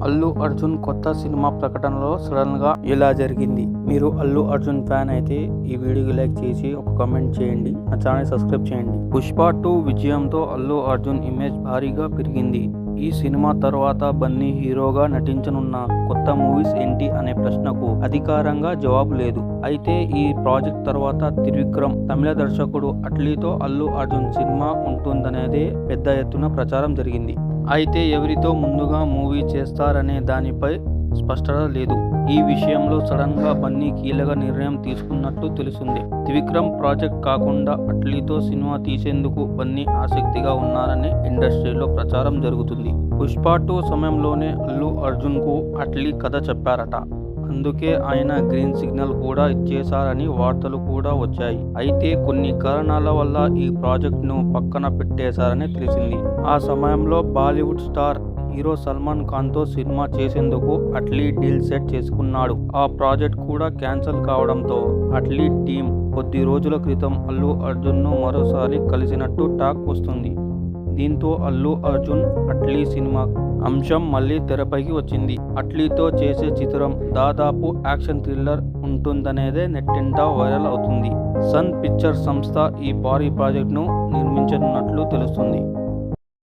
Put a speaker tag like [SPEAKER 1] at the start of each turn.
[SPEAKER 1] అల్లు అర్జున్ కొత్త సినిమా ప్రకటనలో సడన్ గా ఇలా జరిగింది. మీరు అల్లు అర్జున్ ఫ్యాన్ అయితే ఈ వీడియోకి లైక్ చేసి ఒక కామెంట్ చేయండి. నా ఛానల్ సబ్స్క్రైబ్ చేయండి. పుష్ప 2 విజయంతో అల్లు అర్జున్ ఇమేజ్ భారీగా పెరిగింది. ఈ సినిమా తర్వాత బన్నీ హీరోగా నటించనున్న కొత్త మూవీస్ ఏంటి అనే ప్రశ్నకు అధికారంగా జవాబు లేదు. అయితే ఈ ప్రాజెక్ట్ తర్వాత త్రివిక్రమ్ తమిళ దర్శకుడు అట్లీతో అల్లు అర్జున్ సినిమా ఉంటుందనేదే పెద్ద ఎత్తున ప్రచారం జరిగింది. అయితే ఎవరితో ముందుగా మూవీ చేస్తారనే దానిపై స్పష్టత లేదు. ఈ విషయంలో సడన్ గా బన్నీ కీలక నిర్ణయం తీసుకున్నట్టు తెలిసింది. త్రివిక్రమ్ ప్రాజెక్ట్ కాకుండా అట్లీతో సినిమా తీసేందుకు బన్నీ ఆసక్తిగా ఉన్నారని ఇండస్ట్రీలో ప్రచారం జరుగుతుంది. పుష్ప 2 సమయంలోనే అల్లు అర్జున్ కు అట్లీ కథ చెప్పారట. అందుకే ఆయన గ్రీన్ సిగ్నల్ కూడా ఇచ్చేశారని వార్తలు కూడా వచ్చాయి. అయితే కొన్ని కారణాల వల్ల ఈ ప్రాజెక్ట్ను పక్కన పెట్టేశారని తెలిసింది. ఆ సమయంలో బాలీవుడ్ స్టార్ హీరో సల్మాన్ ఖాన్తో సినిమా చేసేందుకు అట్లీ డీల్ సెట్ చేసుకున్నాడు. ఆ ప్రాజెక్ట్ కూడా క్యాన్సిల్ కావడంతో అట్లీ టీం కొద్ది రోజుల క్రితం అల్లు అర్జున్ను మరోసారి కలిసినట్టు టాక్ వస్తుంది. దీంతో అల్లు అర్జున్ అట్లీ సినిమా అంశం మళ్ళీ తెరపైకి వచ్చింది. అట్లీతో చేసే చిత్రం దాదాపు యాక్షన్ థ్రిల్లర్ ఉంటుందనేదే నెట్టింట వైరల్ అవుతుంది. సన్ పిక్చర్స్ సంస్థ ఈ భారీ ప్రాజెక్ట్ను నిర్మించనున్నట్లు తెలుస్తుంది.